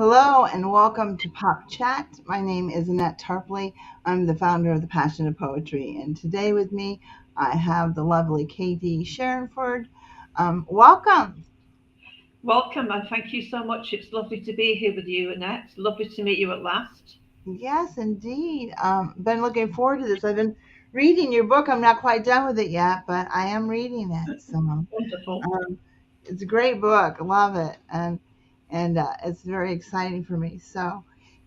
Hello and welcome to Pop Chat. My name is Annette Tarpley. I'm the founder of the Passion of Poetry, and today with me I have the lovely Katie Sherrinford. Welcome. Welcome and thank you so much. It's lovely to be here with you, Annette. Lovely to meet you at last. Yes, indeed. Been looking forward to this. I've been reading your book. I'm not quite done with it yet, but I am reading it. So Wonderful. it's a great book. I love it, and it's very exciting for me. So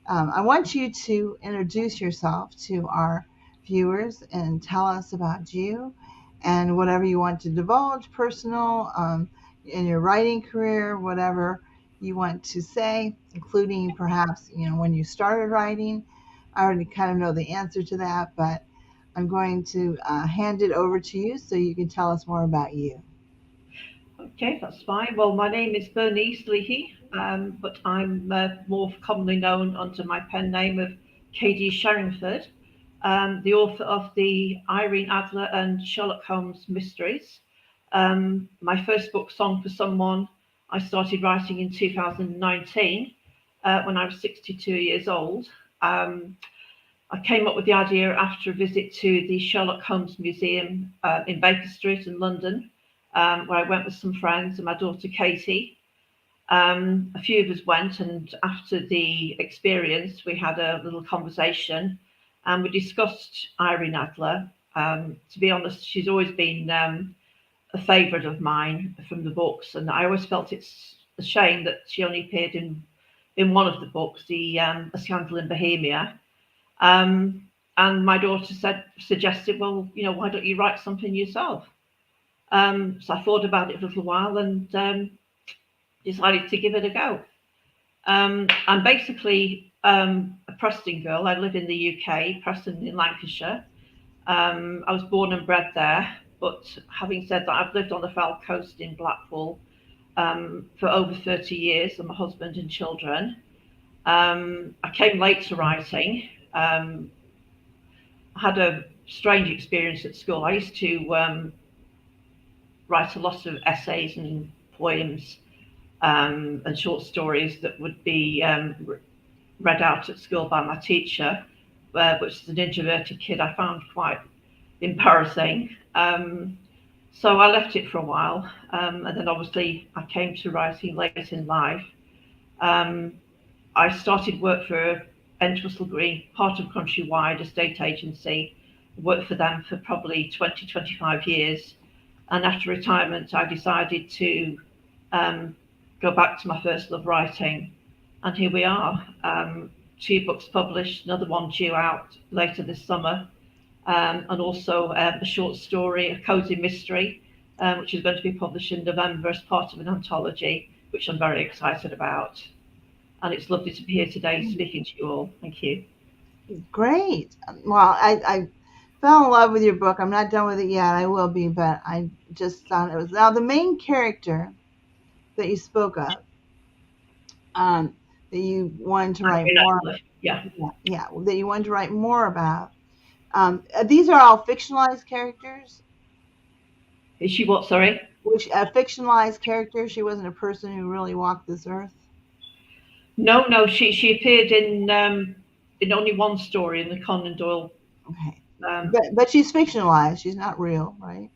I want you to introduce yourself to our viewers and tell us about you and whatever you want to divulge, personal, in your writing career, whatever you want to say, including perhaps when you started writing. I already kind of know the answer to that, but I'm going to hand it over to you so you can tell us more about you. Okay, that's fine. Well, my name is Bernice Leahy, but I'm more commonly known under my pen name of KD Sherrinford, the author of the Irene Adler and Sherlock Holmes mysteries. My first book, Song for Someone, I started writing in 2019 when I was 62 years old. Um, I came up with the idea after a visit to the Sherlock Holmes Museum in Baker Street in London, where I went with some friends and my daughter Katie. A few of us went, and after the experience, we had a little conversation and we discussed Irene Adler. To be honest, she's always been a favourite of mine from the books, and I always felt it's a shame that she only appeared in one of the books, the A Scandal in Bohemia. And my daughter suggested, well, why don't you write something yourself? So I thought about it for a little while and decided to give it a go. I'm basically a Preston girl. I live in the UK, Preston in Lancashire. I was born and bred there, but having said that, I've lived on the Fell Coast in Blackpool for over 30 years with my husband and children. I came late to writing. I had a strange experience at school. I used to write a lot of essays and poems and short stories that would be read out at school by my teacher, which is an introverted kid. I found quite embarrassing. So I left it for a while, and then obviously I came to writing late in life. Um, I started work for Entwistle Green, part of Countrywide, a state agency. Worked for them for probably 20, 25 years. And after retirement, I decided to um, go back to my first love, writing. And here we are. Two books published, another one due out later this summer, and also a short story, a cozy mystery, which is going to be published in November as part of an anthology, which I'm very excited about. And it's lovely to be here today speaking to you all. Thank you. Great. Well, I fell in love with your book. I'm not done with it yet. I will be, but I just thought it was now the main character that you spoke of, um, that you wanted to write more. Yeah. Yeah, that you wanted to write more about. These are all fictionalized characters. Is she what? Sorry. Which fictionalized character? She wasn't a person who really walked this earth. No, no. She appeared in only one story in the Conan Doyle. Okay, Um, but she's fictionalized. She's not real, right?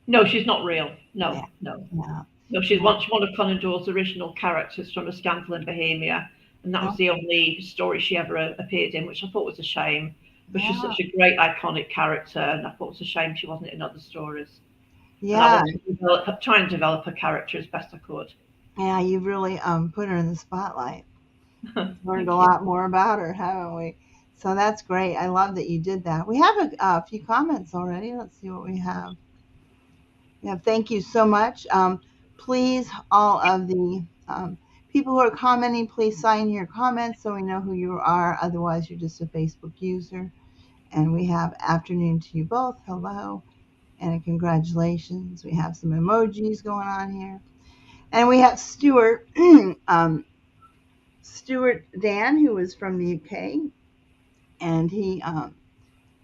no, she's not real. Yeah, No, no, yeah. no. She's one of Conan Doyle's original characters from A Scandal in Bohemia, and that was Oh, the only story she ever appeared in, which I thought was a shame. But she's yeah, such a great iconic character, and I thought it was a shame she wasn't in other stories. And I yeah, wanted to try and develop her character as best I could. yeah. You've really put her in the spotlight. Learned a Thank you. lot more about her, haven't we? So that's great. I love that you did that. We have a few comments already. Let's see what we have. Yeah, thank you so much. Please, all of the people who are commenting, please sign your comments so we know who you are. Otherwise, you're just a Facebook user. And we have afternoon to you both. Hello and congratulations. We have some emojis going on here. And we have Stuart, Stuart Dan, who is from the UK, and he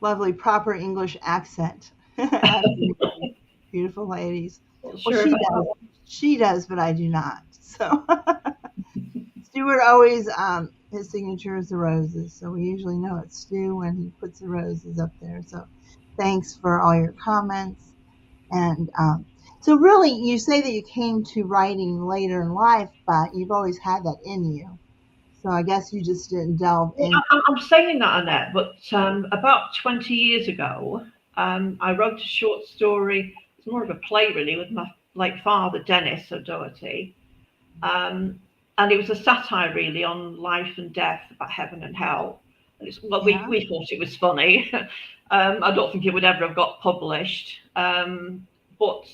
lovely proper English accent. Absolutely beautiful ladies. Not Well, sure she about does. that She does, but I do not. So Stuart always his signature is the roses, so we usually know it's Stu when he puts the roses up there. So thanks for all your comments. And so, really, you say that you came to writing later in life, but you've always had that in you. So I guess you just didn't delve Well, in. I'm saying that, Annette, but about 20 years ago, I wrote a short story. It's more of a play, really, with my late father, Dennis O'Doherty. Um, and it was a satire, really, on life and death, about heaven and hell. And well, Yeah. we thought it was funny. I don't think it would ever have got published. But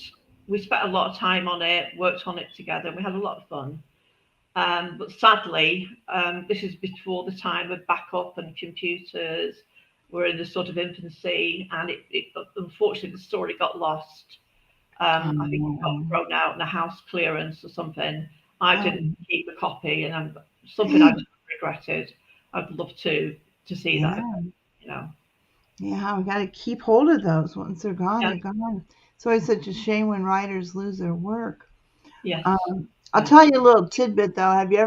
we spent a lot of time on it, worked on it together, and we had a lot of fun. But sadly, this is before the time of backup and computers. We're in the sort of infancy, and unfortunately the story got lost. I think it got Um, thrown out in a house clearance or something. I didn't um, keep a copy, and something I've regretted. I'd love to see that, yeah. you know. Yeah. We got to keep hold of those. Once they're gone, Yeah. they're gone. It's always such a shame when writers lose their work. Yes. I'll Yeah. tell you a little tidbit though. Have you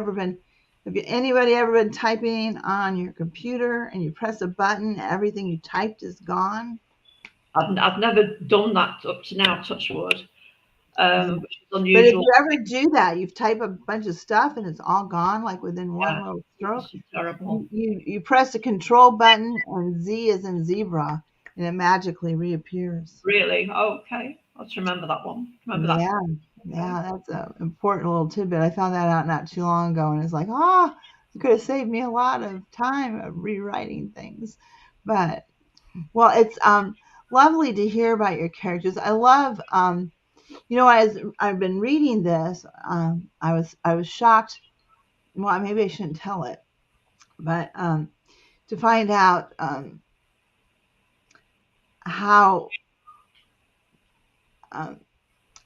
anybody ever been typing on your computer and you press a button, everything you typed is gone? I've never done that up to now. Touch wood, Yeah. which is But if unusual. you ever do that, you've typed a bunch of stuff and it's all gone, like within one Yeah. little stroke. It's terrible. You press the control button and Z is in zebra, and it magically reappears. Really? Oh, okay. Let's remember that one. Remember that. Yeah, Okay. yeah, that's an important little tidbit. I found that out not too long ago, and it's like, ah, it could have saved me a lot of time of rewriting things. But well, it's lovely to hear about your characters. I love as I've been reading this, I was shocked. Well, maybe I shouldn't tell it, but to find out how um,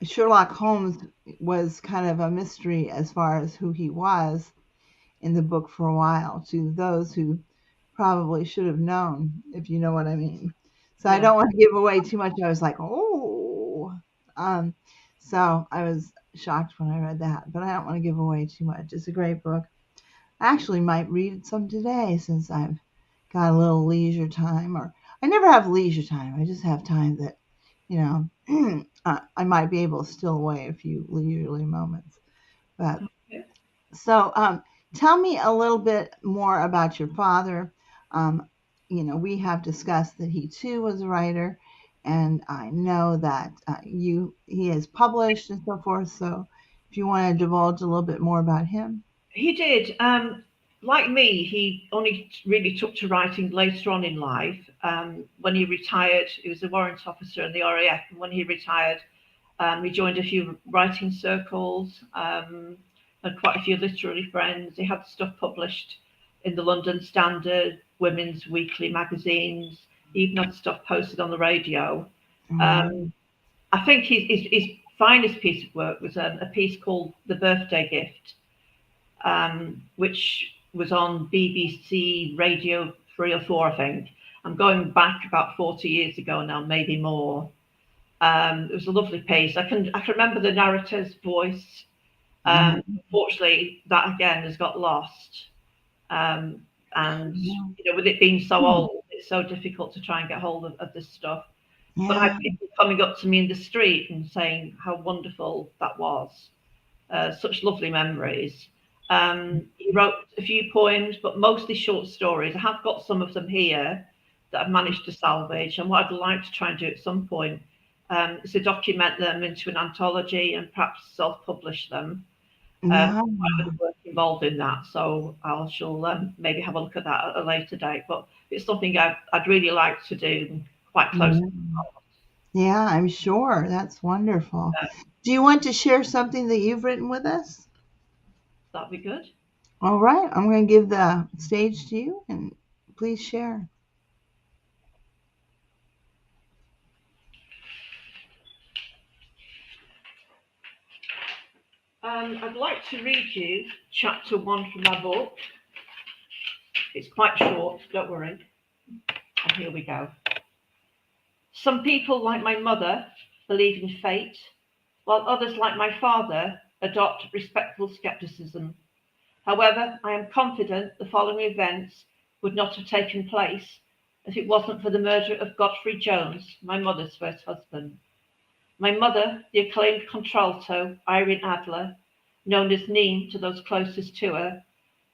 Sherlock Holmes was kind of a mystery as far as who he was in the book for a while to those who probably should have known, if you know what I mean. So I Yeah. don't want to give away too much. I was like, oh, um, so I was shocked when I read that, but I don't want to give away too much. It's a great book. I actually might read some today since I've got a little leisure time, or I never have leisure time. I just have time that, you I might be able to steal away a few leisurely moments. But Yeah. so, tell me a little bit more about your father. Um, we have discussed that he too was a writer, and I know that he has published and so forth. So, if you want to divulge a little bit more about him. He did. Like me, he only really took to writing later on in life. When he retired, he was a warrant officer in the RAF, and when he retired, he joined a few writing circles, and quite a few literary friends. He had stuff published in the London Standard, Women's Weekly magazines. He even had stuff posted on the radio. Mm, Um, I think his finest piece of work was a piece called The Birthday Gift, which was on BBC Radio 3 or 4, I think. I'm going back about 40 years ago now, maybe more. It was a lovely piece. I can remember the narrator's voice. uh, Unfortunately, that again has got lost. Um, and yeah, with it being so hmm, old, it's so difficult to try and get hold of this stuff. But I had yeah, people coming up to me in the street and saying how wonderful that was. Such lovely memories. He wrote a few poems, but mostly short stories. I have got some of them here that I've managed to salvage, and what I'd like to try and do at some point is to document them into an anthology and perhaps self-publish them. yeah, Quite a bit of work involved in that, so I shall maybe have a look at that at a later date. But it's something I'd really like to do quite close. yeah. Yeah, I'm sure. That's wonderful. Uh, Do you want to share something that you've written with us? that'd be good. All right, I'm going to give the stage to you and please share. I'd like to read you chapter 1 from my book. It's quite short, don't worry. And here we go. Some people, like my mother, believe in fate, while others, like my father, adopt respectful skepticism. However, I am confident the following events would not have taken place if it wasn't for the murder of Godfrey Jones, my mother's first husband. My mother, the acclaimed contralto Irene Adler, known as Neen to those closest to her,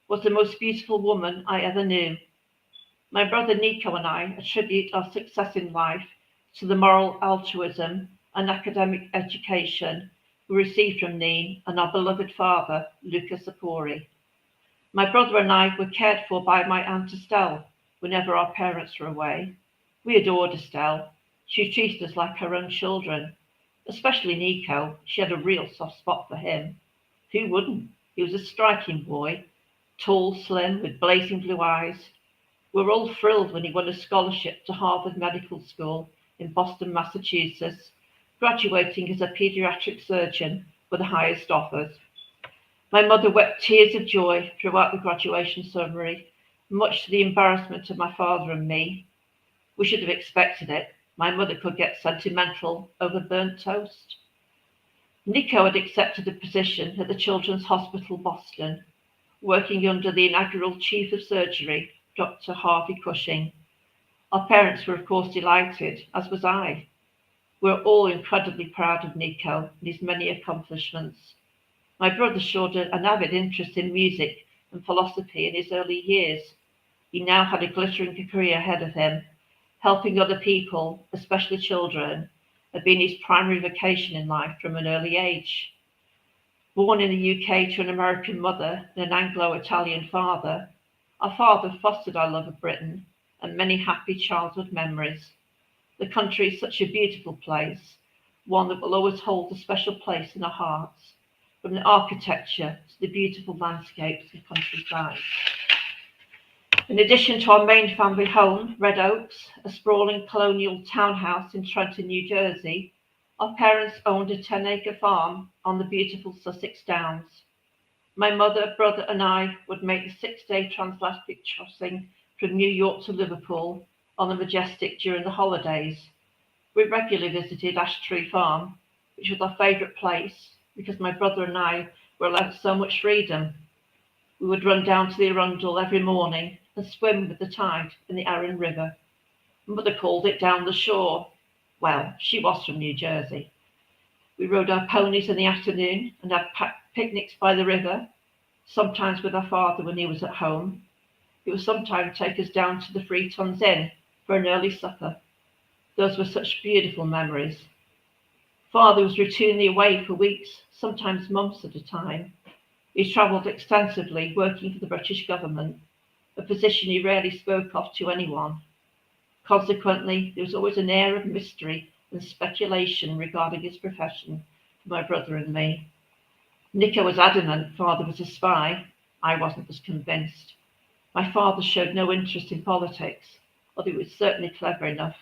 was the most beautiful woman I ever knew. My brother Nico and I attribute our success in life to the moral altruism and academic education we received from Neen and our beloved father, Luca Sapori. My brother and I were cared for by my Aunt Estelle whenever our parents were away. We adored Estelle. She treated us like her own children, especially Nico. She had a real soft spot for him. Who wouldn't? He was a striking boy, tall, slim, with blazing blue eyes. We were all thrilled when he won a scholarship to Harvard Medical School in Boston, Massachusetts, graduating as a pediatric surgeon with the highest offers. My mother wept tears of joy throughout the graduation ceremony, much to the embarrassment of my father and me. We should have expected it. My mother could get sentimental over burnt toast. Nico had accepted a position at the Children's Hospital Boston, working under the inaugural Chief of Surgery, Dr. Harvey Cushing. Our parents were, of course, delighted, as was I. We were all incredibly proud of Nico and his many accomplishments. My brother showed an avid interest in music and philosophy in his early years. He now had a glittering career ahead of him. Helping other people, especially children, had been his primary vocation in life from an early age. Born in the UK to an American mother and an Anglo-Italian father, our father fostered our love of Britain and many happy childhood memories. The country is such a beautiful place, one that will always hold a special place in our hearts, from the architecture to the beautiful landscapes and countryside. In addition to our main family home, Red Oaks, a sprawling colonial townhouse in Trenton, New Jersey, our parents owned a 10-acre farm on the beautiful Sussex Downs. My mother, brother, and I would make the 6-day transatlantic crossing from New York to Liverpool on the Majestic during the holidays. We regularly visited Ash Tree Farm, which was our favourite place because my brother and I were allowed so much freedom. We would run down to the Arundel every morning and swim with the tide in the Arun River. Mother called it down the shore. Well, she was from New Jersey. We rode our ponies in the afternoon and had picnics by the river, sometimes with our father when he was at home. He would sometimes take us down to the Three Tons Inn for an early supper. Those were such beautiful memories. Father was routinely away for weeks, sometimes months at a time. He travelled extensively, working for the British government, a position he rarely spoke of to anyone. Consequently, there was always an air of mystery and speculation regarding his profession for my brother and me. Nico was adamant father was a spy. I wasn't as convinced. My father showed no interest in politics, although he was certainly clever enough.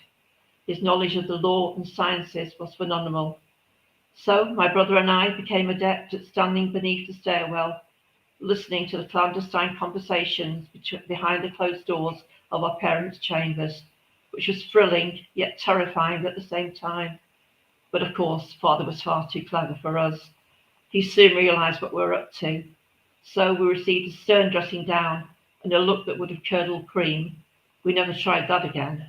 His knowledge of the law and sciences was phenomenal. So my brother and I became adept at standing beneath the stairwell, listening to the clandestine conversations behind the closed doors of our parents' chambers, which was thrilling yet terrifying at the same time. But of course, father was far too clever for us. He soon realised what we were up to. So we received a stern dressing down and a look that would have curdled cream. We never tried that again.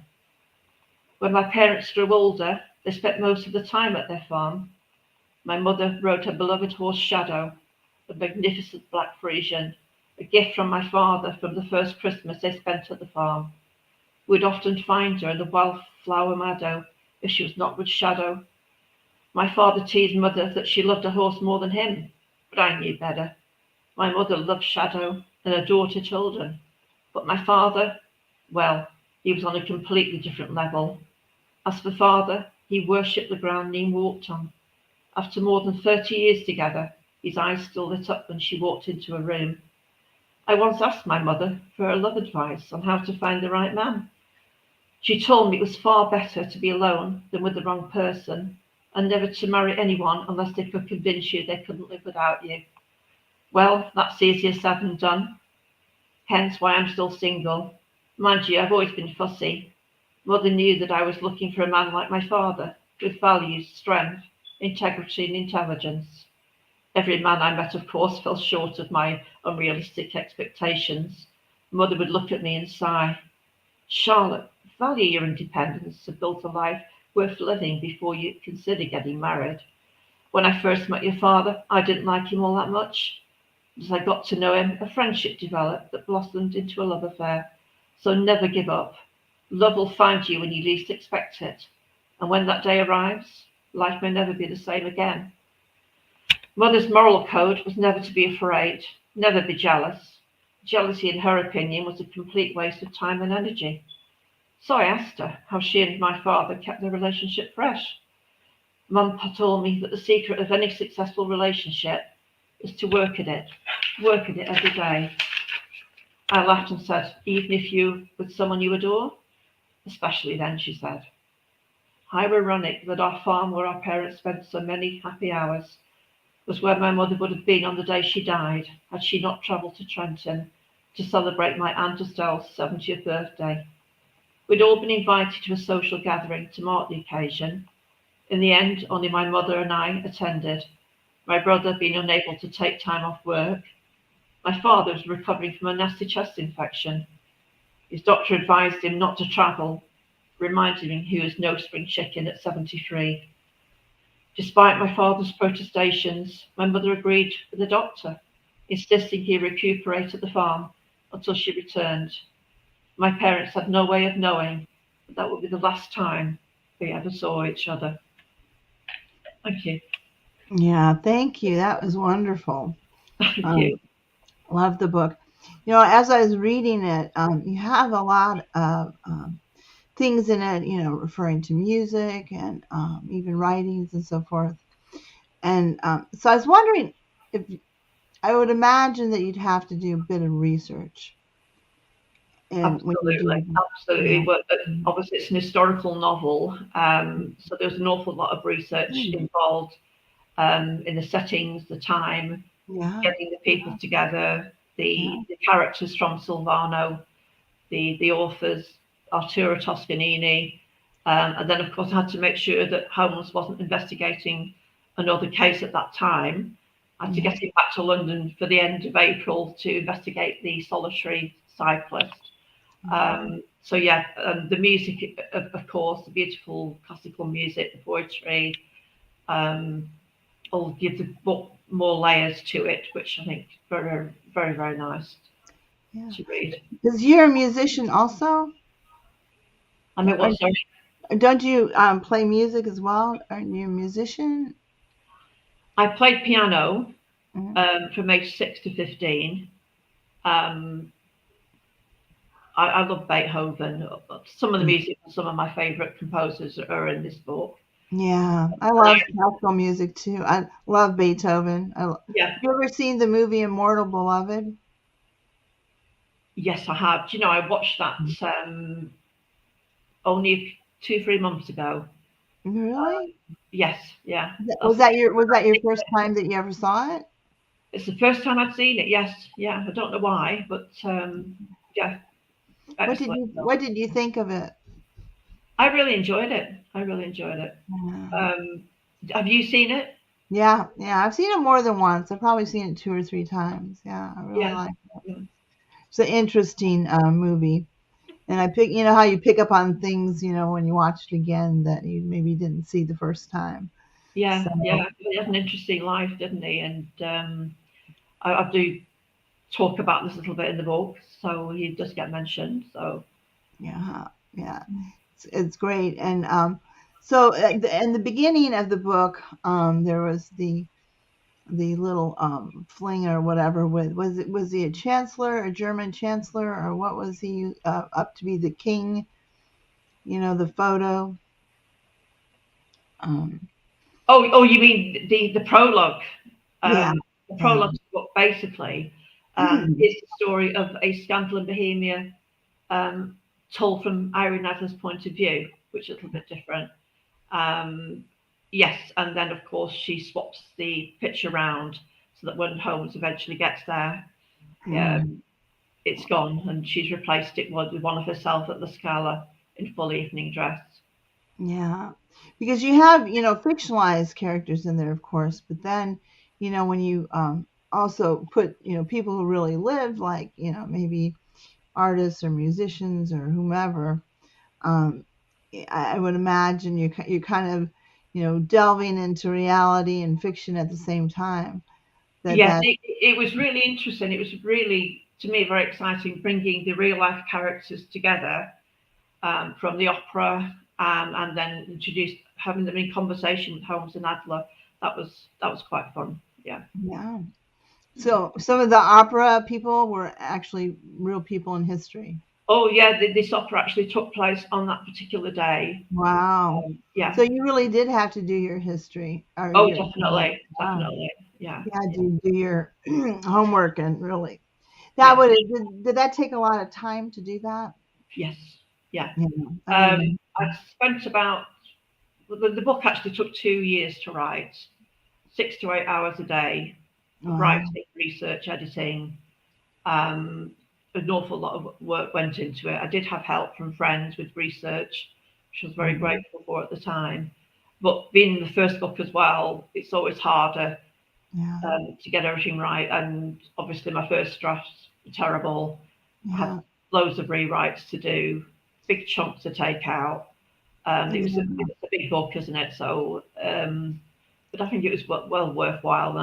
When my parents grew older, they spent most of the time at their farm. My mother rode her beloved horse Shadow, a magnificent black Frisian, a gift from my father from the first Christmas they spent at the farm. We'd often find her in the wildflower meadow if she was not with Shadow. My father teased mother that she loved her horse more than him, but I knew better. My mother loved Shadow and adored her children. But my father, well, he was on a completely different level. As for father, he worshipped the ground Neen walked on. After more than 30 years together, his eyes still lit up when she walked into a room. I once asked my mother for her love advice on how to find the right man. She told me it was far better to be alone than with the wrong person, and never to marry anyone unless they could convince you they couldn't live without you. Well, that's easier said than done. Hence why I'm still single. Mind you, I've always been fussy. Mother knew that I was looking for a man like my father, with values, strength, integrity and intelligence. Every man I met, of course, fell short of my unrealistic expectations. Mother would look at me and sigh, Charlotte, value your independence and build a life worth living before you consider getting married. When I first met your father, I didn't like him all that much. As I got to know him, a friendship developed that blossomed into a love affair. So never give up. Love will find you when you least expect it. And when that day arrives, life may never be the same again. Mother's moral code was never to be afraid, never be jealous. Jealousy, in her opinion, was a complete waste of time and energy. So I asked her how she and my father kept their relationship fresh. Mum told me that the secret of any successful relationship is to work at it every day. I laughed and said, even if you with someone you adore? Especially then, she said. How ironic that our farm where our parents spent so many happy hours was where my mother would have been on the day she died, had she not travelled to Trenton to celebrate my Aunt Estelle's 70th birthday. We'd all been invited to a social gathering to mark the occasion. In the end, only my mother and I attended, my brother being unable to take time off work. My father was recovering from a nasty chest infection. His doctor advised him not to travel, reminding him he was no spring chicken at 73. Despite my father's protestations, my mother agreed with the doctor, insisting he recuperate at the farm until she returned. My parents had no way of knowing that that would be the last time they ever saw each other. Thank you. Yeah, thank you. That was wonderful. Thank Um, you. love the book. You know, as I was reading it, you have a lot of things in it, you know, referring to music and even writings and so forth. And so I was wondering if I would imagine that you'd have to do a bit of research, and when you Absolutely, do, yeah, absolutely. But obviously, it's an historical novel, so there's an awful lot of research mm, involved in the settings, the time, yeah, getting the people together, yeah, the characters from Silvano, the authors, Arturo Toscanini, and then of course I had to make sure that Holmes wasn't investigating another case at that time. I had to yeah, get him back to London for the end of April to investigate the solitary cyclist. yeah, So yeah, the music, of course, the beautiful classical music, the poetry, um, all give the book more layers to it, which I think very, very, very nice yeah. to read. Because you're a musician also. I mean, Are, what? Sorry, don't you play music as well? Aren't you a musician? I played piano Mhm. from age 6 to 15. Um, I love Beethoven. Some of the music from some of my favourite composers are in this book. Yeah, I And love classical music too. I love Beethoven. yeah, You ever seen the movie Immortal Beloved? yes, I have. Do you know, I watched that only 2, 3 months ago. Really? Yes, yeah. Was That's, that your first time that you ever saw it? it's the first time I'd seen it. Yes, yeah. I don't know why, but yeah, excellent film. What did you think of it? I really enjoyed it. I really enjoyed it. Yeah, Um, have you seen it? yeah, yeah. I've seen it more than once. I've probably seen it two or three times. Yeah, I really Yeah, like it. yeah, It's an interesting movie. And you know how you pick up on things, you know, when you watch it again that you maybe didn't see the first time. yeah, So, yeah. He had an interesting life, didn't he? And I do talk about this a little bit in the book, so he does get mentioned. So yeah, yeah. It's great. And so in the beginning of the book, there was the little fling or whatever with was he a chancellor, a German chancellor, or what was he up to be the king? You know, the photo. Um, oh, you mean the prologue? yeah, The yeah. prologue book basically Mm, is the story of a scandal in Bohemia, um, told from Irene Adler's point of view, which is a little bit different. Um, yes, and then of course she swaps the pitch around so that when Holmes eventually gets there, mm, it's gone, and she's replaced it with one of herself at the Scala in full evening dress. yeah, because you have, you know, fictionalized characters in there, of course, but then when you also put people who really lived, like maybe artists or musicians or whomever. um, I would imagine you're kind of delving into reality and fiction at the same time. That Yes, that it was really interesting. It was really, to me, very exciting bringing the real life characters together from the opera, and then introduced having them in conversation with Holmes and Adler. That was quite fun. Yeah. Yeah. So some of the opera people were actually real people in history. Oh yeah, this opera actually took place on that particular day. Wow. Yeah. So you really did have to do your history or Oh, your definitely, wow. definitely. Yeah, You had yeah, to do your homework and really that yeah. would did that take a lot of time to do that? Yes, yeah. Yeah, I would I imagine. spent about the book actually took 2 years to write, 6 to 8 hours a day of Wow. writing, research, editing. Um, an awful lot of work went into it. I did have help from friends with research, which I was very Mhm. grateful for at the time. But being the first book as well, it's always harder Yeah. to get everything right. And obviously, my first drafts were terrible. I had Yeah. loads of rewrites to do, big chunks to take out. It was a big book, isn't it? So, but I think it was well worthwhile, and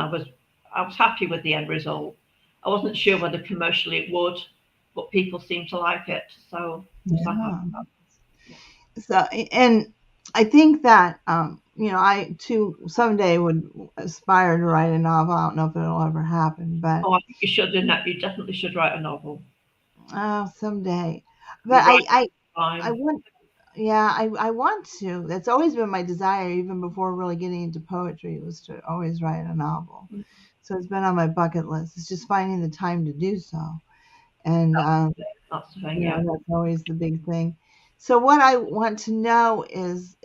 I was happy with the end result. I wasn't sure whether commercially it would, but people seemed to like it, so I was quite happy Yeah. about it. Yeah. So, and I think that I too someday would aspire to write a novel. I don't know if it'll ever happen, but Oh, I think you should, and you definitely should write a novel. someday. But You I, write I, I fine. want, yeah, I want to. That's always been my desire, even before really getting into poetry, was to always write a novel. So it's been on my bucket list. It's just finding the time to do so, and That's the thing. Yeah. that's always the big thing. So what I want to know is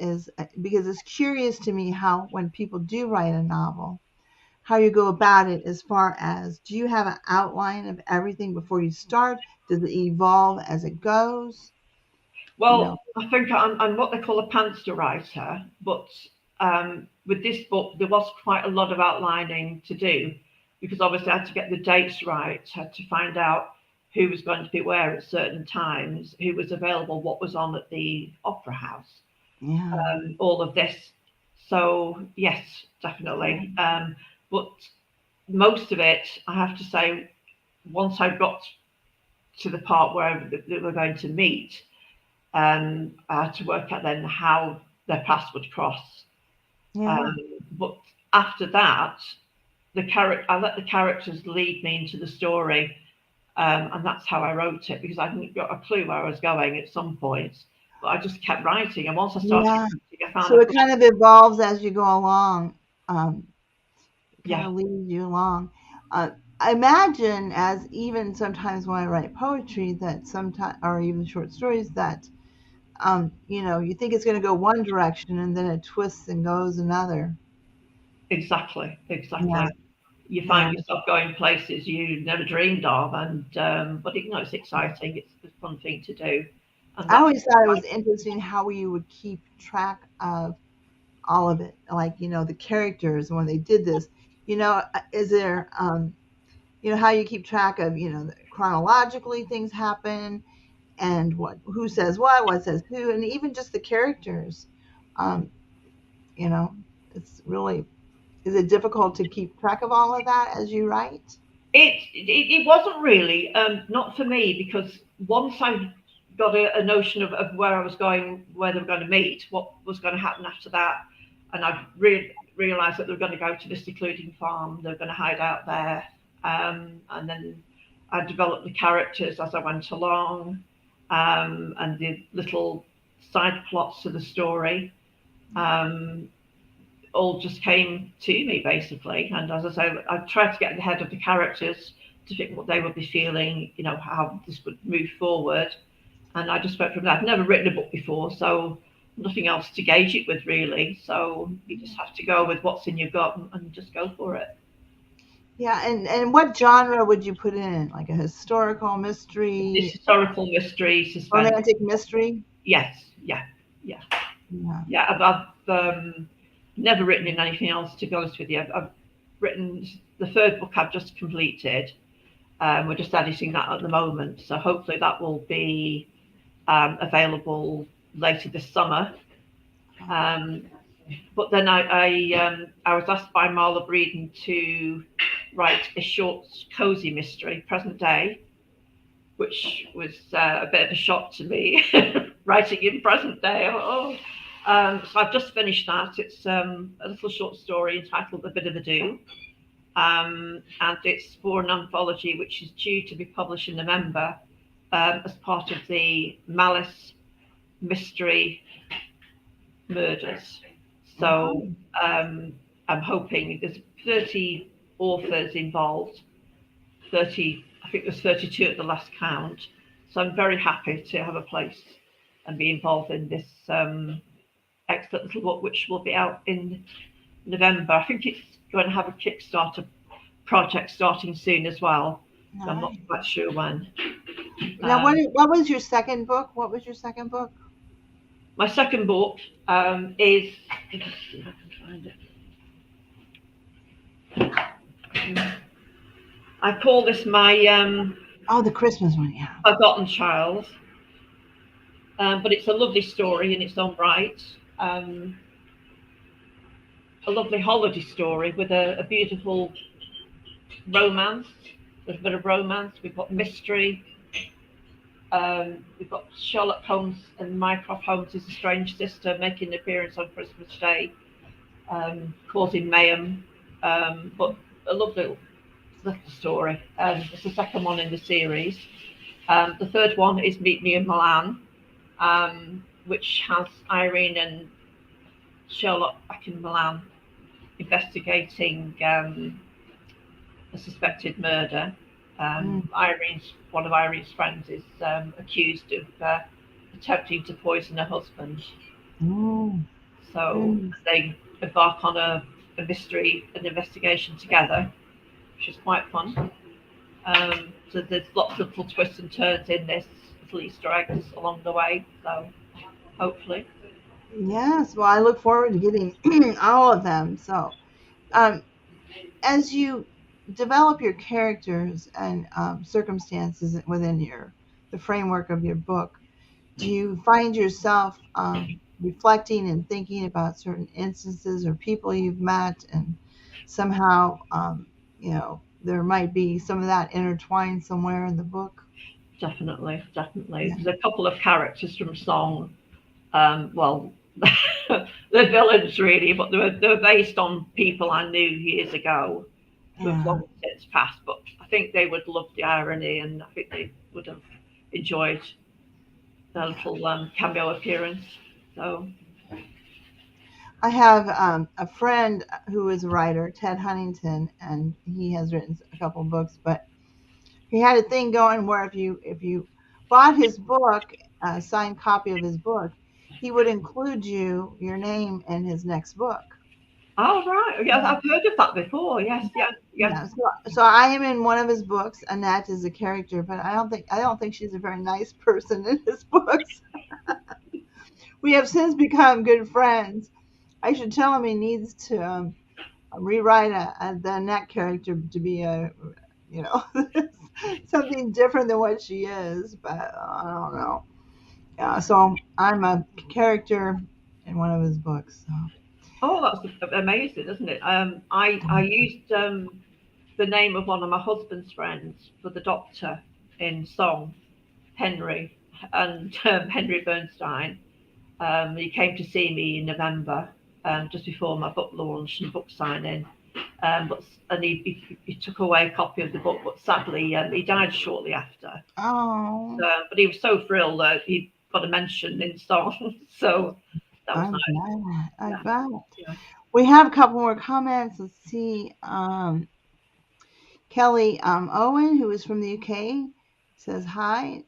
because it's curious to me how when people do write a novel, how you go about it as far as do you have an outline of everything before you start? Does it evolve as it goes? You know, Well, I think I'm what they call a pantser writer, but with this book, there was quite a lot of outlining to do because obviously I had to get the dates right, had to find out who was going to be where at certain times, who was available, what was on at the opera house, yeah, all of this. So, yes, definitely. But most of it, I have to say, once I got to the part where they were going to meet, I had to work out then how their paths would cross. yeah, Um, but after that, I let the characters lead me into the story, and that's how I wrote it because I hadn't got a clue where I was going at some points. But I just kept writing, and once I started yeah. writing, I found So I it could. kind of evolves as you go along. It kind Yeah, of leads you along. I imagine, as even sometimes when I write poetry, that sometimes, or even short stories, that you think it's going to go one direction and then it twists and goes another. exactly, Yeah, exactly. You yeah. find yourself going places you never dreamed of, and but it's exciting. It's a fun thing to do, and I that's always thought it was interesting how you would keep track of all of it, like the characters when they did this. Is there how you keep track of chronologically things happen and what who says what says who, and even just the characters. Um, you know, it's really is it difficult to keep track of all of that as you write? it wasn't really not for me because once I got a notion of where I was going, where they were going to meet, what was going to happen after that, and I realised that they were going to go to this secluding farm, they were going to hide out there, and then I developed the characters as I went along, and the little side plots to the story. Um, all just came to me basically. And as I say, I tried to get in the head of the characters to think what they would be feeling, how this would move forward. And I just went from that. I've never written a book before, so nothing else to gauge it with really. So you just have to go with what's in your gut and just go for it. Yeah, and what genre would you put in? Like a historical This mystery, historical mystery, suspense. romantic mystery? Yes, yeah, yeah, Yeah. yeah. I've never written in anything else, to be honest with you. I've written the third book I've just completed. We're just editing that at the moment, so hopefully that will be available later this summer. Um, but then I was asked by Marla Breeden to write a short, cozy mystery, present day, which was a bit of a shock to me, writing in present day. Oh. So I've just finished that. It's a little short story entitled A Bit of a Do. And it's for an anthology which is due to be published in November as part of the Malice Mystery Murders. Wow. So I'm hoping there's 30 authors involved, 30, I think there's 32 at the last count. So I'm very happy to have a place and be involved in this excellent little book, which will be out in November. I think it's going to have a Kickstarter project starting soon as well. So I'm not Nice. quite sure when. Now, Um, what was your second book? What was your second book? my second book is, let me see if I can find it. I call this my Oh, the Christmas one. Yeah. Forgotten Child, but it's a lovely story in its own right. Um, a lovely holiday story with a beautiful romance. There's a bit of romance. We've got mystery. We've got Sherlock Holmes and Mycroft Holmes' strange sister making an appearance on Christmas Day, causing mayhem. But a lovely little story. It's the second one in the series. The third one is Meet Me in Milan, which has Irene and Sherlock back in Milan investigating a suspected murder. Mm. Irene's one of Irene's friends is accused of attempting to poison her husband. Oh, So goodness. they embark on a mystery, an investigation together, which is quite fun. So there's lots of little twists and turns in this, little Easter eggs along the way. So hopefully, Yes. Well, I look forward to getting all of them. So, um, as you develop your characters and circumstances within the framework of your book, do you find yourself reflecting and thinking about certain instances or people you've met, and somehow, there might be some of that intertwined somewhere in the book? definitely, definitely. Yeah. There's a couple of characters from Song. Well, they're villains really, but they were based on people I knew years ago who have Yeah. long since passed. But I think they would love the irony, and I think they would have enjoyed their Yeah. little cameo appearance. So, I have a friend who is a writer, Ted Huntington, and he has written a couple books. But he had a thing going where if you bought his book, a signed copy of his book, he would include your name in his next book. oh right, yes, I've heard of that before. Yes, yes, yes. Yeah, so I am in one of his books. Annette is a character, but I don't think she's a very nice person in his books. We have since become good friends. I should tell him he needs to rewrite the Annette character to be you know something different than what she is. But I don't know. Yeah, so I'm a character in one of his books. So. Oh, that's amazing, isn't it? I used the name of one of my husband's friends for the doctor in Song, Henry, and Henry Bernstein. He came to see me in November, just before my book launch and book signing. And he took away a copy of the book, but sadly he died shortly after. Oh, But he was so thrilled that he got a mention in Song, so that was I nice. bet. I Yeah, bet. yeah. We have a couple more comments. Let's see. Kelly Owen, who is from the UK, says hi.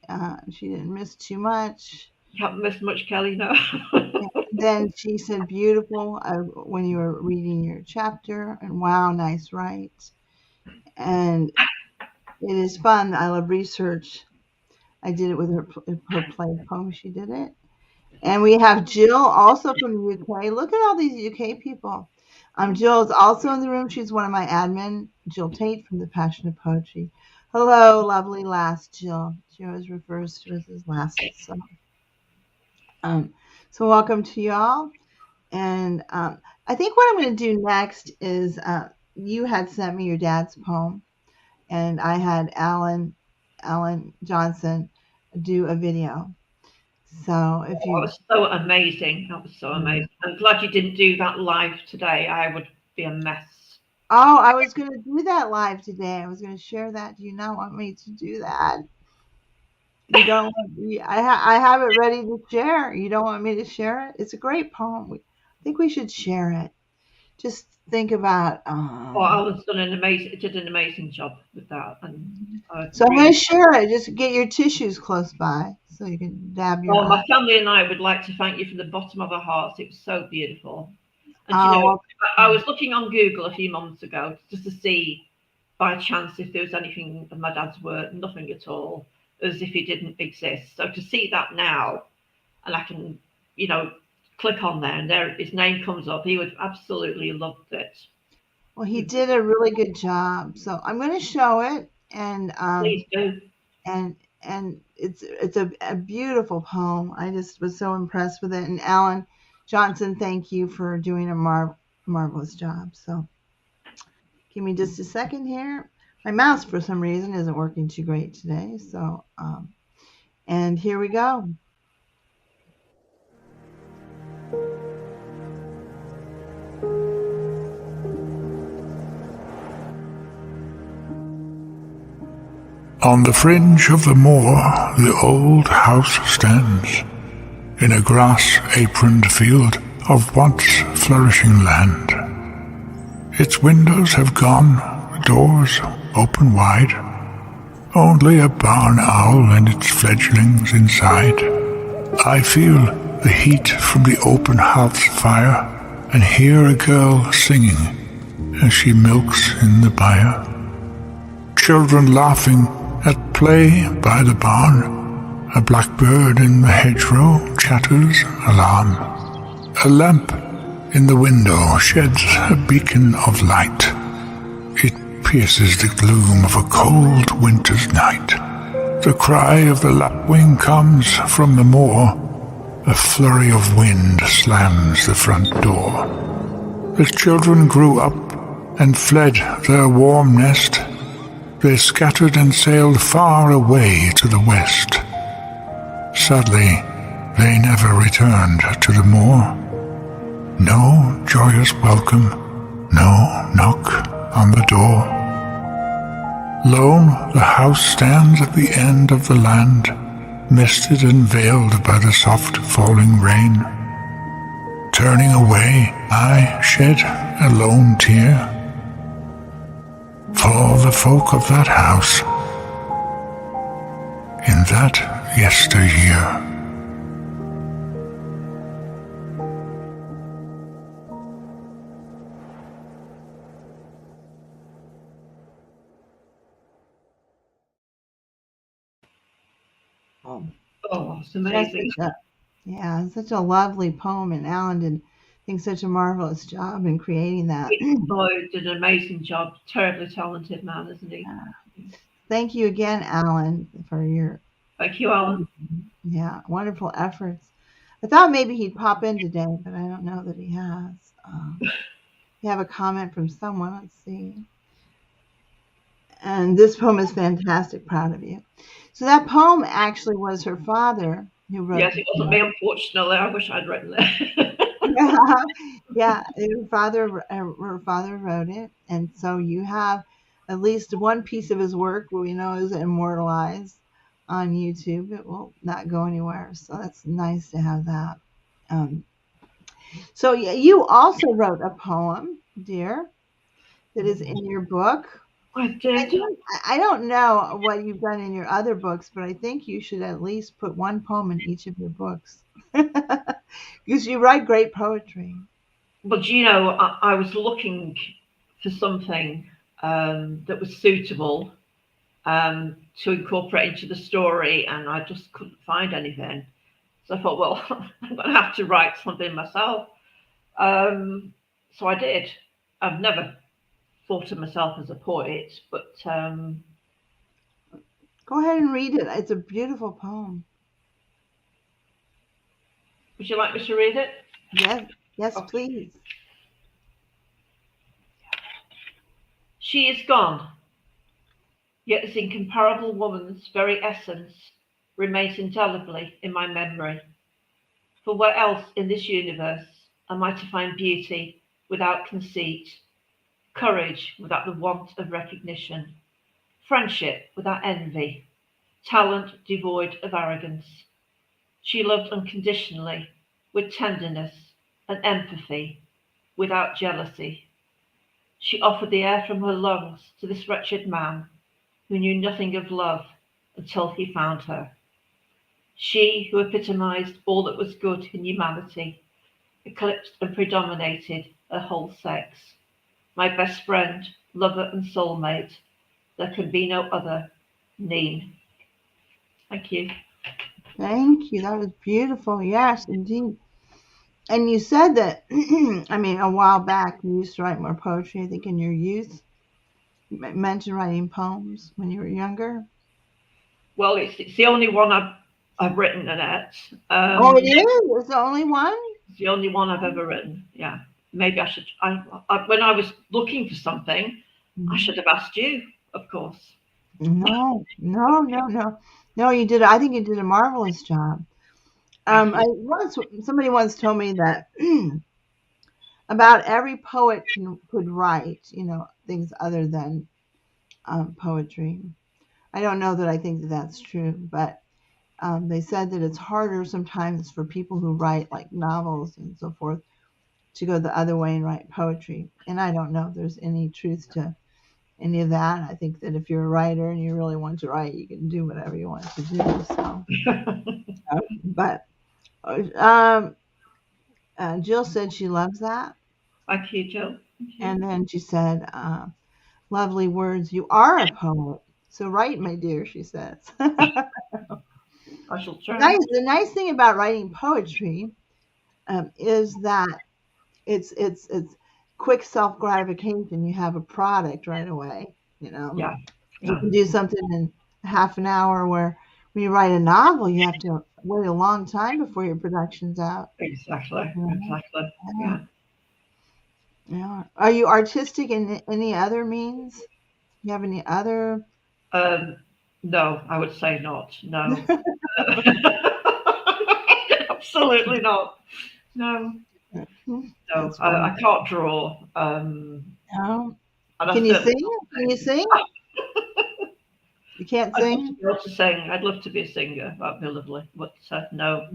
She didn't miss too much. You haven't missed much, Kelly, no. Yeah. Then she said, beautiful when you were reading your chapter. And wow, nice, right? And it is fun. I love research. I did it with her play poem. She did it. And we have Jill, also from the UK. Look at all these UK people. Jill's also in the room. She's one of my admin, Jill Tate from the Passion of Poetry. Hello, lovely last Jill. She always refers to us as last. Um, so welcome to y'all. And I think what I'm going to do next is you had sent me your dad's poem, and I had Alan Johnson do a video. So if That you, was so amazing. That was so amazing. I'm glad you didn't do that live today. I would be a mess. oh, I was going to do that live today. I was going to share that. Do you not want me to do that? You don't want me, I have it ready to share. You don't want me to share it? It's a great poem. I think we should share it. Just think about Oh, Alan's did an amazing job with that, and I so I'm going really. to share it. Just get your tissues close by so you can dab your Oh, eye. my family and I would like to thank you from the bottom of our hearts. It was so beautiful. And you Oh, know, well, I was looking on Google a few months ago just to see by chance if there was anything of my dad's work, nothing at all, as if he didn't exist. So to see that now, and I can, you know, click on there and there his name comes up, he would absolutely loved it. well, he did a really good job. So I'm going to show it, Please do. and it's a beautiful poem. I just was so impressed with it. And Alan Johnson, thank you for doing a marvelous job. So give me just a second here. My mouse, for some reason, isn't working too great today. So, and here we go. On the fringe of the moor, the old house stands, in a grass-aproned field of once flourishing land. Its windows have gone, the doors open wide, only a barn owl and its fledglings inside. I feel the heat from the open hearth fire, and hear a girl singing as she milks in the byre. Children laughing at play by the barn. A blackbird in the hedgerow chatters alarm. A lamp in the window sheds a beacon of light. It pierces the gloom of a cold winter's night. The cry of the lapwing comes from the moor. A flurry of wind slams the front door. The children grew up and fled their warm nest. They scattered and sailed far away to the west. Sadly, they never returned to the moor. No joyous welcome, no knock on the door. Lone, the house stands at the end of the land, misted and veiled by the soft falling rain. Turning away, I shed a lone tear for the folk of that house in that yesteryear. Oh, Oh, it's just amazing. yeah, such a lovely poem, and Alan did, I think, such a marvelous job in creating that. Oh, he did an amazing job. Terribly talented man, isn't he? Thank you again, Alan, for your Thank you, Alan. yeah wonderful efforts. I thought maybe he'd pop in today, but I don't know that he has. We have a comment from someone. Let's see. And this poem is fantastic. Proud of you. So that poem actually was her father who wrote Yes, the it wasn't me, poem. unfortunately. I wish I'd written it. Yeah, yeah. Her father wrote it, and so you have at least one piece of his work what we know is immortalized on YouTube. It will not go anywhere, so that's nice to have that. Um, so you also wrote a poem, dear, that is in your book. I I did. don't, I don't know what you've done in your other books, but I think you should at least put one poem in each of your books because you write great poetry. But you know, I was looking for something that was suitable to incorporate into the story, and I just couldn't find anything. So I thought, well, I'm going to have to write something myself. So I did. I've never thought of myself as a poet, but Go ahead and read it. It's a beautiful poem. would you like me to read it? Yes, yes, Oh, please. she is gone, yet this incomparable woman's very essence remains indelibly in my memory. For where else in this universe am I to find beauty without conceit, courage without the want of recognition, friendship without envy, talent devoid of arrogance? She loved unconditionally, with tenderness and empathy, without jealousy. She offered the air from her lungs to this wretched man who knew nothing of love until he found her. She who epitomized all that was good in humanity, eclipsed and predominated her whole sex. My best friend, lover, and soulmate. There can be no other. Neen. Thank you. Thank you. That was beautiful. Yes, indeed. And you said that, I mean, a while back you used to write more poetry, I think, in your youth. You mentioned writing poems when you were younger. Well, it's the only one I've written, Annette. Oh, it is? It's the only one? It's the only one I've ever written. Yeah. Maybe I should. When I was looking for something, I Mhm. should have asked you, of course. No, no, no, no. No, you did. I think you did a marvelous job. Thank I you. once somebody once told me that about every poet could write, things other than poetry. I don't know that I think that that's true, but they said that it's harder sometimes for people who write like novels and so forth to go the other way and write poetry. And I don't know if there's any truth to any of that. I think that if you're a writer and you really want to write, you can do whatever you want to do. So, but um, Jill said she loves that. Thank you, Jill. Thank you. And then she said, lovely words. You are a poet. So write, my dear, she says. the I shall try. nice thing about writing poetry is that it's quick self gratification. You have a product right away. Yeah. You Yeah. can do something in half an hour. Where when you write a novel, you have to wait a long time before your production's out. Exactly. Yeah, Exactly. yeah, Yeah. yeah. Are you artistic in any other means? You have any other? Um, no, I would say not. No. Absolutely not. No. No. That's I wonderful. can't draw. No. And I Can you certainly sing? can't Can you sing. sing? You can't I'd love to sing? be able to sing. I'd love to be a singer. That'd be lovely. But no,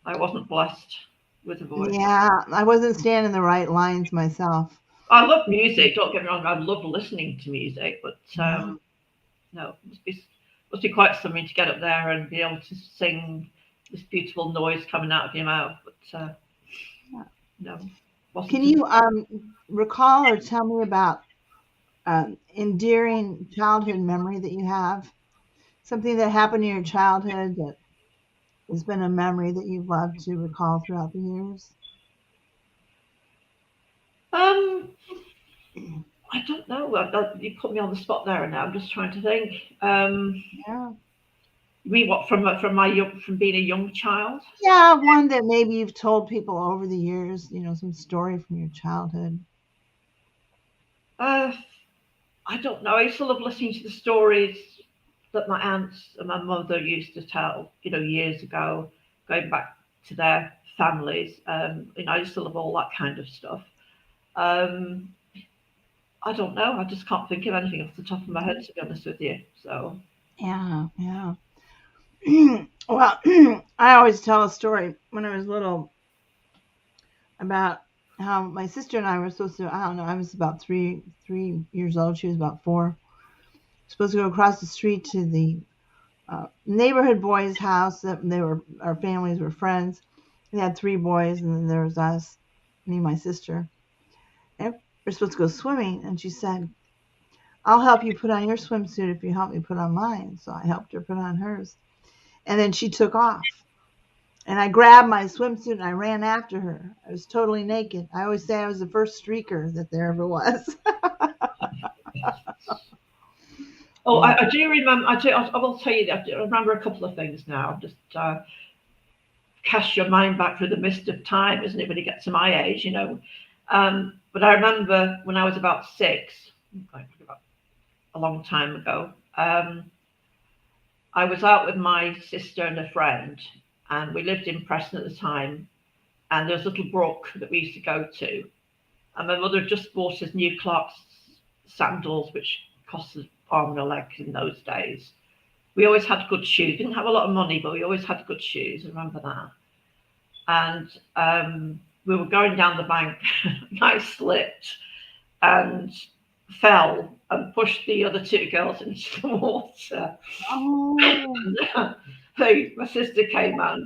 I wasn't blessed with a voice. Yeah, I wasn't standing the right lines myself. I love music. Don't get me wrong. I love listening to music, but Yeah. no, must be quite something to get up there and be able to sing this beautiful noise coming out of your mouth. But no, Can wasn't. you recall or tell me about endearing childhood memory that you have? Something that happened in your childhood that has been a memory that you've loved to recall throughout the years? Um, I don't know. You put me on the spot there, and now I'm just trying to think. Yeah. Me what from being a young child? Yeah, one that maybe you've told people over the years, some story from your childhood. Uh, I don't know. I used to love listening to the stories that my aunts and my mother used to tell, years ago, going back to their families. I used to love all that kind of stuff. Um, I don't know. I just can't think of anything off the top of my head, to be honest with you. So, Yeah, yeah. Well, I always tell a story when I was little about how my sister and I were supposed to. I don't know. I was about three years old. She was about four. Supposed to go across the street to the neighborhood boys' house. That they were our families were friends. They had three boys, and then there was us, me and my sister. And we're supposed to go swimming, and she said, "I'll help you put on your swimsuit if you help me put on mine." So I helped her put on hers, and then she took off. And I grabbed my swimsuit and I ran after her. was totally naked. I always say I was the first streaker that there ever was. Oh, Yeah. I do remember. I will tell you that I remember a couple of things now. Just cast your mind back through the mist of time, isn't it? When you get to my age, you know. But I remember when I was about 6, like about a long time ago. I was out with my sister and a friend, and we lived in Preston at the time. And there was a little brook that we used to go to. And my mother had just bought us new Clark's sandals, which cost us arm and a leg in those days. We always had good shoes. Didn't have a lot of money, but we always had good shoes. I remember that. And we were going down the bank. And I slipped and fell and pushed the other 2 girls into the water. Oh. My sister came out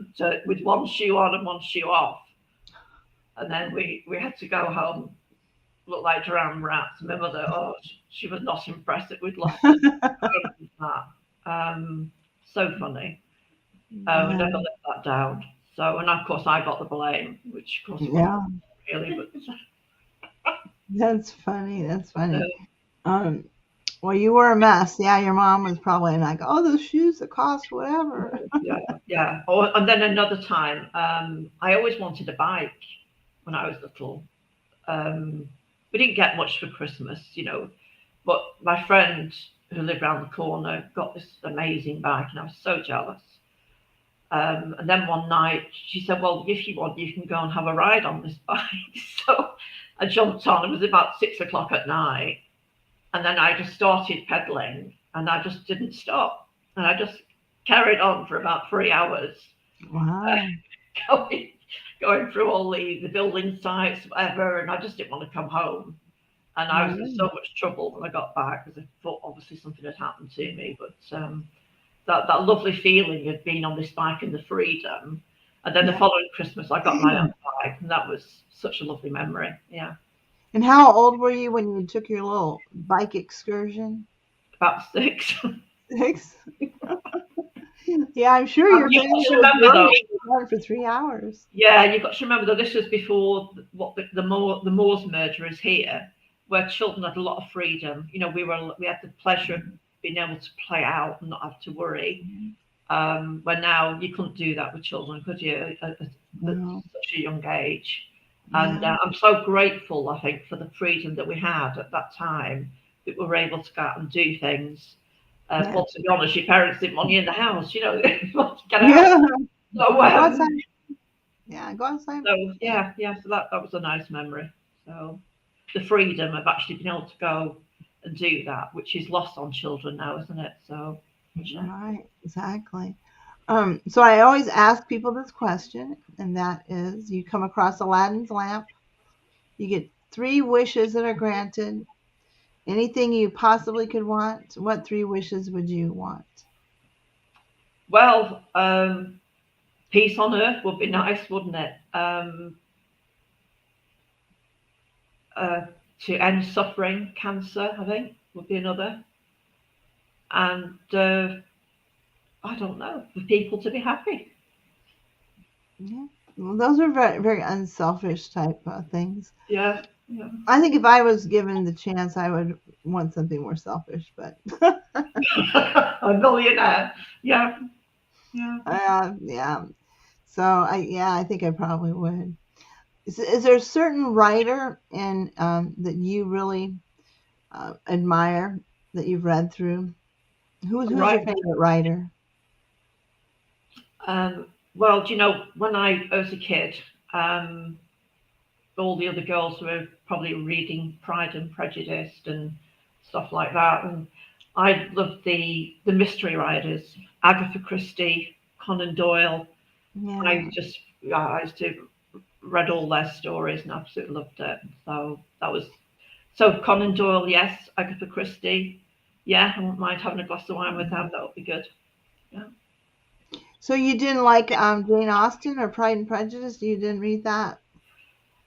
with one shoe on and one shoe off. And then we had to go home, look like drowned rats. My mother, she was not impressed that we'd lost that. So funny. We Yeah. never let that down. So, and of course, I got the blame, which of course it wasn't Yeah. really, but That's funny. That's uh, funny. Um, well, you were a mess. Yeah, your mom was probably like, "Oh, those shoes that cost whatever." yeah, yeah. Oh, and then another time, I always wanted a bike when I was little. Um, we didn't get much for Christmas, you know, but my friend who lived around the corner got this amazing bike, and I was so jealous. And then one night she said, "Well, if you want, you can go and have a ride on this bike." So I jumped on. It was about 6 o'clock at night, and then I just started pedaling, and I just didn't stop, and I just carried on for about 3 hours, uh, Wow. going going through all the building sites, whatever, and I just didn't want to come home. And I was in so Right. much trouble when I got back because I thought obviously something had happened to me. But that lovely feeling of being on this bike and the freedom. And then the Yeah. following Christmas, I got my own bike, and that was such a lovely memory. Yeah, And how old were you when you took your little bike excursion? about 6. 6? Yeah, I'm sure your You've got family to was remember though. thrilled to run for 3 hours. Yeah, you've got to remember though. This was before what the Moors murderers here, where children had a lot of freedom. You know, we had the pleasure of being able to play out and not have to worry. Mhm. Where now you couldn't do that with children, could you, at No. such a young age? And Yeah. I'm so grateful, I think, for the freedom that we had at that time, that we were able to go out and do things. Yeah. Well, to be honest, your parents didn't want you in the house, you know, they want to get out. Yeah. So, Go outside. Yeah, go outside. yeah, so that was a nice memory. So the freedom of actually being able to go and do that, which is lost on children now, isn't it? So, yeah. Right, exactly. So I always ask people this question, and that is you come across Aladdin's lamp, you get 3 wishes that are granted. Anything you possibly could want, what 3 wishes would you want? Well, peace on earth would be nice, wouldn't it? Uh, to end suffering, cancer, I think, would be another. And I don't know, for people to be happy. Yeah. Well, those are very, very unselfish type things. Yeah, yeah. I think if I was given the chance, I would want something more selfish, but A millionaire. Yeah, yeah. yeah. So I think I probably would. Is there a certain writer and that you really admire that you've read through? Who's your Right. favorite writer? Well, do you know, when I was a kid, um, all the other girls were probably reading Pride and Prejudice and stuff like that. And I loved the mystery writers, Agatha Christie, Conan Doyle. Yeah, I used to read all their stories and absolutely loved it. So that was so Conan Doyle, yes. Agatha Christie, yeah. I wouldn't mind having a glass of wine with them. That would be good. Yeah. so you didn't like Jane Austen or Pride and Prejudice? You didn't read that?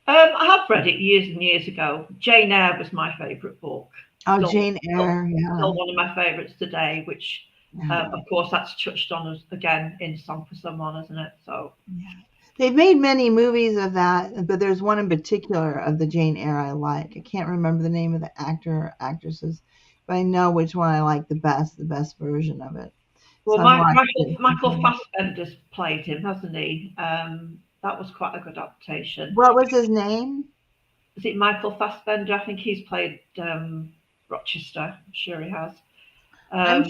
I have read it years and years ago. Jane Eyre was my favourite book. Oh, Still, Jane still, Eyre, yeah. still one of my favourites today. Which, Yeah, of course, that's touched on us again in Song for Someone, isn't it? So, yeah. They've made many movies of that, but there's one in particular of the Jane Eyre I like. I can't remember the name of the actor or actresses, but I know which one I like the best version of it. Well, So I've watched Michael it. Michael Fassbender's played him, hasn't he? That was quite a good adaptation. What was his name? Is it Michael Fassbender? I think he's played Rochester. I'm sure he has. Um,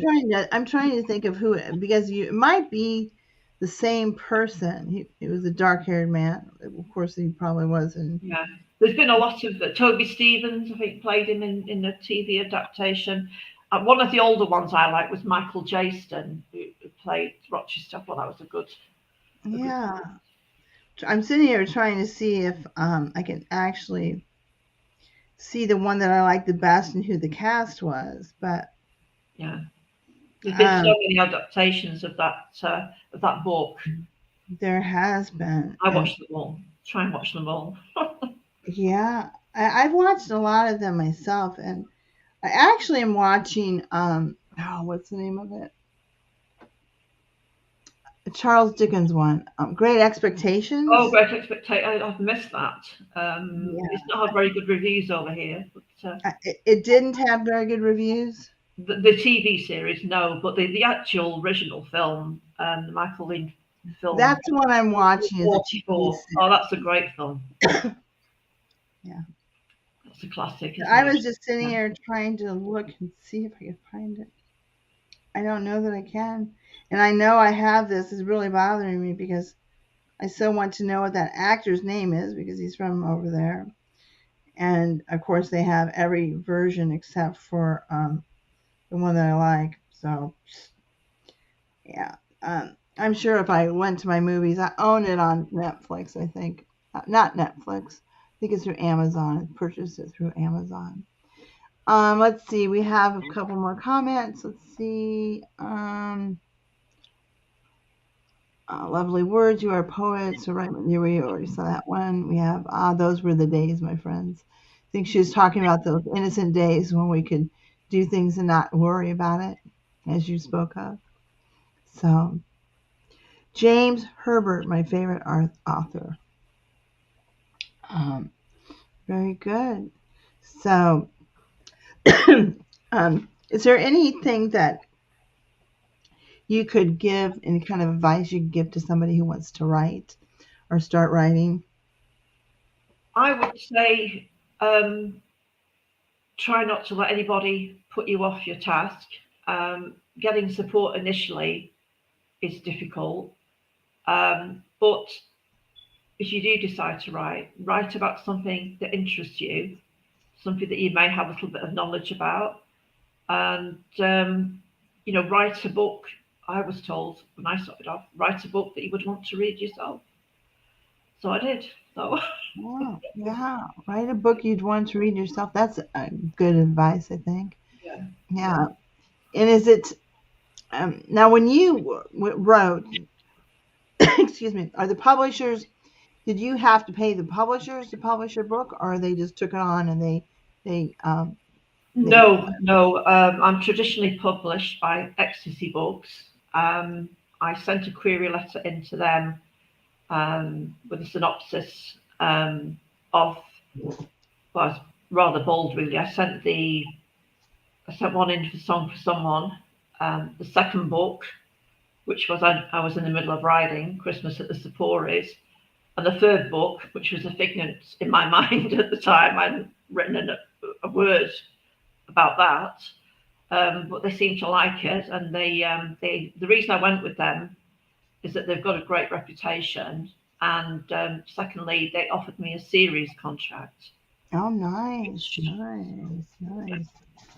I'm trying to think of who because it might be the same person. He was a dark-haired man. Of course, he probably was. And yeah, there's been a lot of Toby Stephens. I think played him in a TV adaptation. One of the older ones I like was Michael Jaston, who played Rochester. I thought that was a good. yeah, I'm sitting here trying to see if I can actually see the one that I like the best and who the cast was. But Yeah, there's been so um, many adaptations of that book. there has been, I and watched them all. Try and watch them all. yeah, I've watched a lot of them myself, and I actually am watching. Oh, what's the name of it? Charles Dickens one, Great Oh, Expectations. Great Expectations. I've missed that. It's Yeah, not had very good reviews over here, but it didn't have very good reviews. the TV series, no. But the actual original film, the Michael Lean film, That's the one I'm watching as a TV 44. Oh, series. that's a great film. Yeah, That's a classic, isn't I it? was just sitting Yeah. here trying to look and see if I could find it. I don't know that I can, and I know I have this. Is really bothering me because I so want to know what that actor's name is because he's from over there. And of course, they have every version except for the one that I like. So yeah, I'm sure if I went to my movies, I own it on Netflix. I think not Netflix. I think it's through Amazon. I purchased it through Amazon. Let's see. We have a couple more comments. Let's see. Lovely words. You are a poet. So right, we already saw that one. We have those were the days, my friends. I think she was talking about those innocent days when we could do things and not worry about it, as you spoke of. So James Herbert, my favorite author. Um, very good. So, is there anything that you could give, any kind of advice you could give to somebody who wants to write or start writing? I would say try not to let anybody put you off your task. Getting support initially is difficult, but if you do decide to write about something that interests you, something that you may have a little bit of knowledge about, and write a book. I was told when I started off, write a book that you would want to read yourself. So I did. So Oh, yeah. Write a book you'd want to read yourself. That's good advice, I think. yeah, yeah. Yeah. And is it now when you wrote, excuse me, are the publishers, did you have to pay the publishers to publish your book, or they just took it on and they they No, no. I'm traditionally published by Ecstasy Books. I sent a query letter into them with a synopsis of, well, it's rather bold, really. I sent one in for Song for Someone. The second book, which was I was in the middle of writing, Christmas at the Seporis, and the third book, which was a figment in my mind at the time. I hadn't written a word about that. But they seem to like it, and the reason I went with them is that they've got a great reputation, and secondly, they offered me a series contract, Oh, nice, which nice, nice.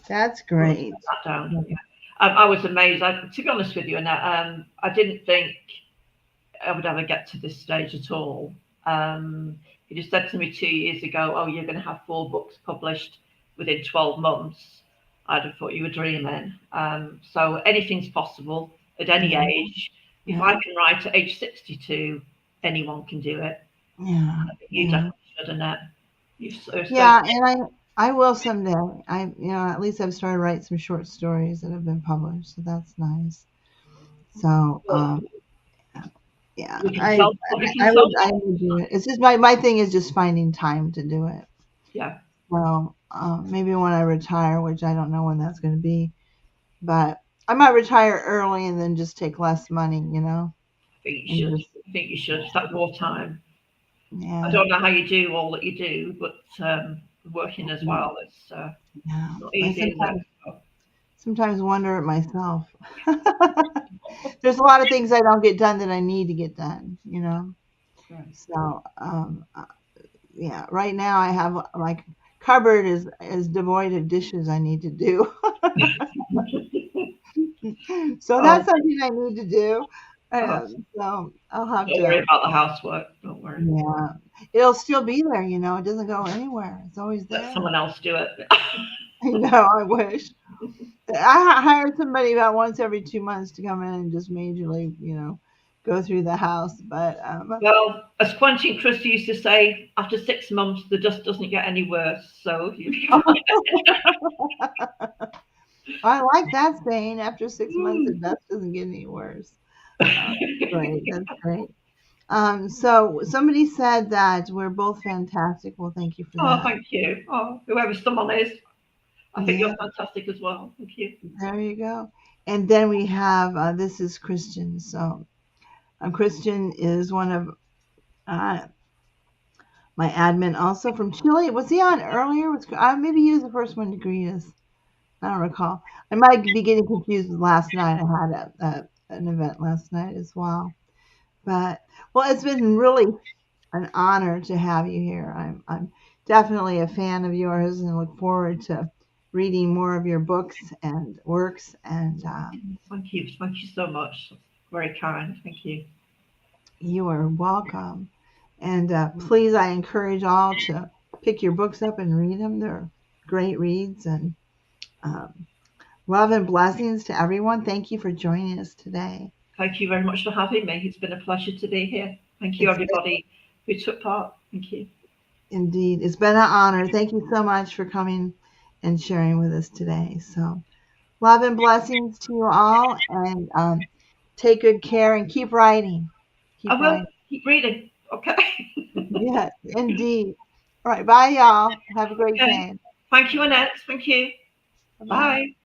That's brought great. that down. Yeah. I was amazed. To be honest with you, Annette, I didn't think I would ever get to this stage at all. He just said to me 2 years ago, "Oh, you're going to have 4 books published within 12 months." I'd have thought you were dreaming. So anything's possible at any Yeah, age. If I yeah, can write at age 62, anyone can do it. yeah, You yeah. definitely should, Annette. You've so Yeah, and I will someday. At least I've started writing some short stories that have been published, so that's nice. So, good. Yeah, We can sell. We can sell. I would do it. It's just my thing is just finding time to do it. Yeah, Well, maybe when I retire, which I don't know when that's going to be, but I might retire early and then just take less money, I think you and should. just I think you should. It's that more time. I yeah, don't know how you do all that you do, but working as well, it's yeah. not I easy, is it? sometimes wonder at myself. There's a lot of things I don't get done that I need to get done. Right. So yeah, right now I have like cupboard is devoid of dishes I need to do. So Oh, that's something I need to do. oh, So I'll have don't to, worry about the housework. Don't worry. yeah. It'll still be there. It doesn't go anywhere. It's always Let there. someone else do it. I know, I wish. I hired somebody about once every 2 months to come in and just majorly, go through the house. But Well, as Quentin Chris used to say, after 6 months, the dust doesn't get any worse. So you'll be I like that saying. After 6 months, the fine. dust doesn't get any worse. That's great. That's great. So somebody said that we're both fantastic. Well, thank you for Oh, that. thank you. Oh, whoever someone is, I think Yeah, you're fantastic as well. Thank you. there you go. And then we have this is Christian. So Christian is one of uh, my admin, also from Chile. Was he on earlier? Maybe he was the first one to greet us. I don't recall. I might be getting confused with last night. I had an event last night as well. But well, it's been really an honor to have you here. I'm definitely a fan of yours and look forward to reading more of your books and works. And Thank you. Thank you so much. Very kind. Thank you. you are welcome. And please, I encourage all to pick your books up and read them. They're great reads. And um, love and blessings to everyone. Thank you for joining us today. Thank you very much for having me. It's been a pleasure to be here. Thank you, It's everybody who took part. Thank you. indeed, it's been an honor. Thank you so much for coming and sharing with us today. So, love and blessings to you all, and take good care and keep writing. I Keep will writing. keep reading. Okay. Yes, indeed. All right, bye, y'all. Have a great Okay. day. Thank you, Annette. Thank you. Bye bye. Bye.